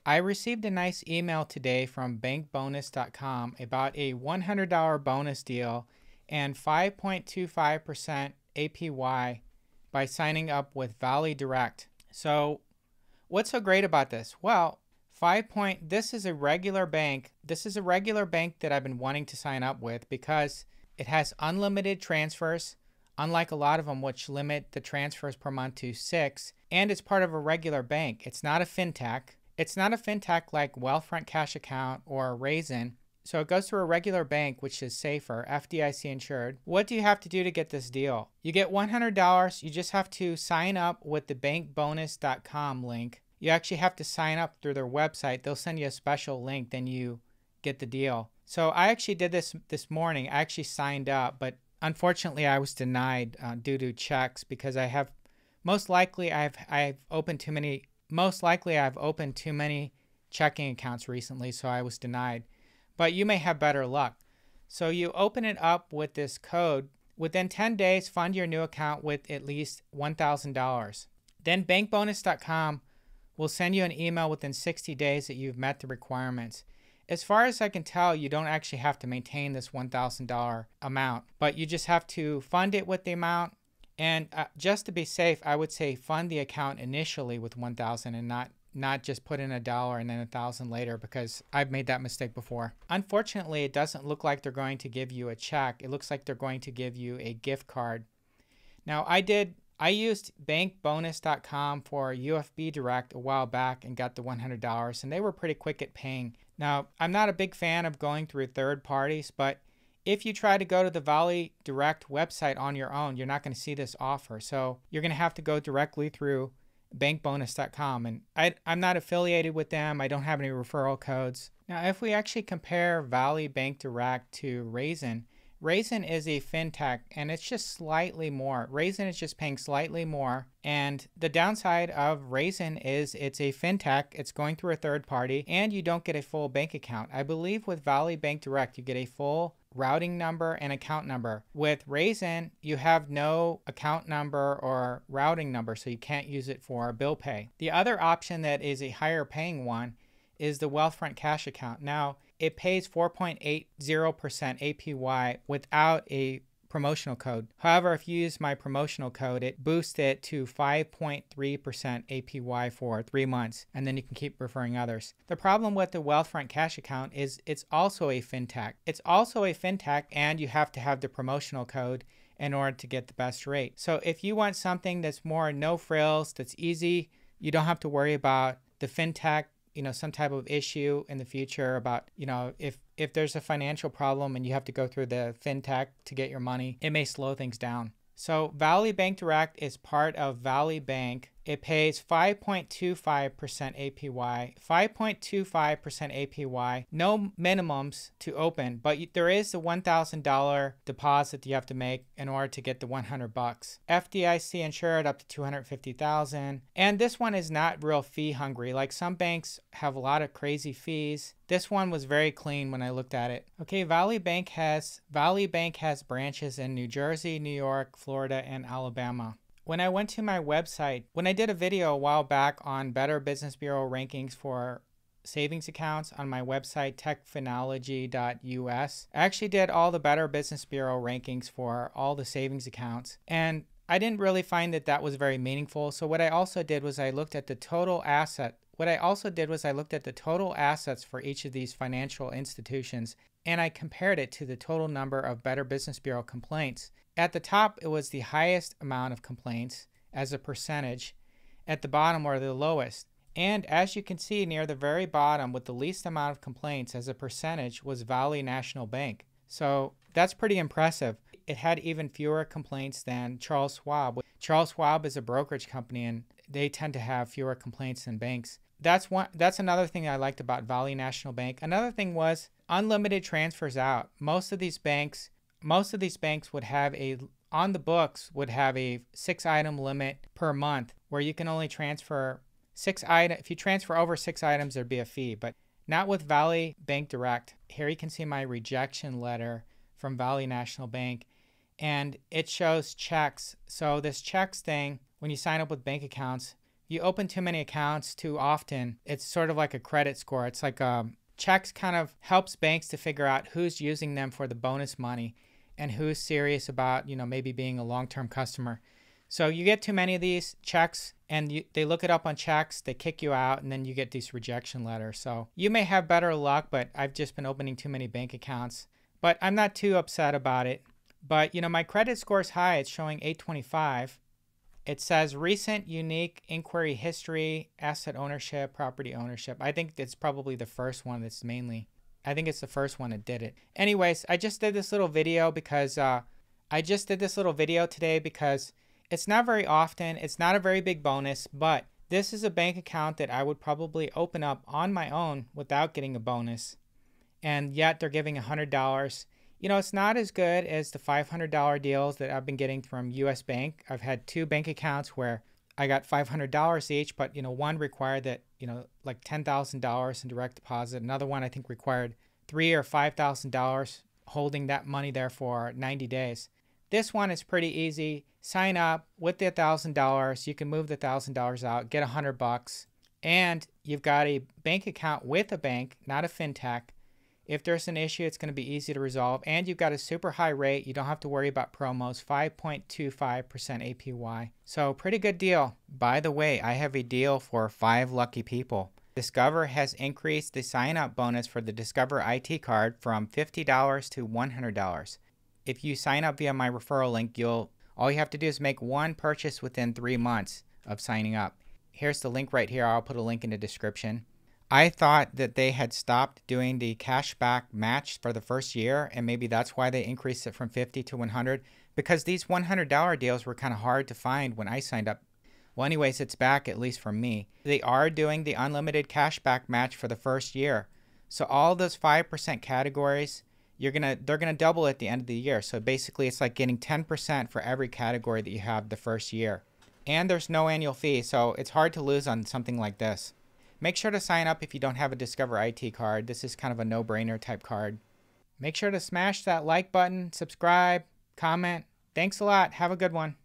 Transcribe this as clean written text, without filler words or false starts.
I received a nice email today from bankbonus.com about a $100 bonus deal and 5.25% APY by signing up with Valley Direct. So, what's so great about this? Well, this is a regular bank. This is a regular bank that I've been wanting to sign up with because it has unlimited transfers, unlike a lot of them which limit the transfers per month to 6, and it's part of a regular bank. It's not a fintech. It's not a fintech like Wealthfront Cash Account or Raisin. So it goes through a regular bank, which is safer, FDIC insured. What do you have to do to get this deal? You get $100. You just have to sign up with the bankbonus.com link. You actually have to sign up through their website. They'll send you a special link, then you get the deal. So I actually did this morning. I actually signed up, but unfortunately I was denied due to checks because most likely I've opened too many checking accounts recently, so I was denied. But you may have better luck. So you open it up with this code. Within 10 days, fund your new account with at least $1,000. Then bankbonus.com will send you an email within 60 days that you've met the requirements. As far as I can tell, you don't actually have to maintain this $1,000 amount, but you just have to fund it with the amount. And just to be safe, I would say fund the account initially with $1,000 and not just put in $1 and then $1,000 later, because I've made that mistake before. Unfortunately, it doesn't look like they're going to give you a check. It looks like they're going to give you a gift card. Now, I used bankbonus.com for UFB Direct a while back and got the $100, and they were pretty quick at paying. Now, I'm not a big fan of going through third parties, but if you try to go to the Valley Direct website on your own, you're not going to see this offer. So you're going to have to go directly through bankbonus.com. And I'm not affiliated with them. I don't have any referral codes. Now, if we actually compare Valley Bank Direct to Raisin, Raisin is a fintech and it's just slightly more. Raisin is just paying slightly more. And the downside of Raisin is it's a fintech, it's going through a third party, and you don't get a full bank account. I believe with Valley Bank Direct, you get a full routing number and account number. With Raisin, you have no account number or routing number, so you can't use it for bill pay. The other option that is a higher paying one is the Wealthfront Cash Account. Now, it pays 4.80% APY without a promotional code. However, if you use my promotional code, it boosts it to 5.3% APY for 3 months, and then you can keep referring others. The problem with the Wealthfront Cash Account is it's also a fintech. It's also a fintech, and you have to have the promotional code in order to get the best rate. So if you want something that's more no frills, that's easy, you don't have to worry about the fintech, some type of issue in the future about, if there's a financial problem and you have to go through the fintech to get your money, it may slow things down. So Valley Bank Direct is part of Valley Bank. It pays 5.25% APY, 5.25% APY, no minimums to open, but there is the $1,000 deposit that you have to make in order to get the $100. FDIC insured up to $250,000. And this one is not real fee hungry. Like some banks have a lot of crazy fees. This one was very clean when I looked at it. Okay, Valley Bank has branches in New Jersey, New York, Florida, and Alabama. When I went to my website, when I did a video a while back on Better Business Bureau rankings for savings accounts on my website, techphinology.us, I actually did all the Better Business Bureau rankings for all the savings accounts. And I didn't really find that was very meaningful. So what I also did was I looked at the total asset. What I also did was I looked at the total assets for each of these financial institutions, and I compared it to the total number of Better Business Bureau complaints. At the top, it was the highest amount of complaints as a percentage. At the bottom were the lowest. And as you can see near the very bottom with the least amount of complaints as a percentage was Valley National Bank. So that's pretty impressive. It had even fewer complaints than Charles Schwab. Charles Schwab is a brokerage company and they tend to have fewer complaints than banks. That's another thing I liked about Valley National Bank. Another thing was unlimited transfers out. Most of these banks would have on the books would have a 6-item limit per month where you can only transfer 6 items. If you transfer over 6 items, there'd be a fee, but not with Valley Bank Direct. Here you can see my rejection letter from Valley National Bank, and it shows checks. So this checks thing, when you sign up with bank accounts, you open too many accounts too often, it's sort of like a credit score. It's like checks kind of helps banks to figure out who's using them for the bonus money and who's serious about, maybe being a long-term customer. So you get too many of these checks and they look it up on checks, they kick you out, and then you get these rejection letters. So you may have better luck, but I've just been opening too many bank accounts. But I'm not too upset about it. But, my credit score is high. It's showing 825. It says recent unique inquiry history, asset ownership, property ownership. I think it's probably the first one that's mainly, I think it's the first one that did it. Anyways, I just did this little video because, today because it's not very often. It's not a very big bonus, but this is a bank account that I would probably open up on my own without getting a bonus. And yet they're giving $100. It's not as good as the $500 deals that I've been getting from US Bank. I've had 2 bank accounts where I got $500 each, but, one required that, like $10,000 in direct deposit. Another one I think required $3,000 or $5,000 holding that money there for 90 days. This one is pretty easy. Sign up with the $1,000. You can move the $1,000 out, get $100, and you've got a bank account with a bank, not a fintech. If there's an issue, it's going to be easy to resolve, and you've got a super high rate. You don't have to worry about promos, 5.25% APY. So pretty good deal. By the way, I have a deal for 5 lucky people. Discover has increased the sign-up bonus for the Discover IT card from $50 to $100. If you sign up via my referral link, all you have to do is make 1 purchase within 3 months of signing up. Here's the link right here. I'll put a link in the description. I thought that they had stopped doing the cashback match for the first year, and maybe that's why they increased it from 50 to 100, because these $100 deals were kind of hard to find when I signed up. Well, anyways, it's back, at least for me. They are doing the unlimited cashback match for the first year. So all those 5% categories, they're gonna double at the end of the year. So basically, it's like getting 10% for every category that you have the first year. And there's no annual fee, so it's hard to lose on something like this. Make sure to sign up if you don't have a Discover IT card. This is kind of a no-brainer type card. Make sure to smash that like button, subscribe, comment. Thanks a lot. Have a good one.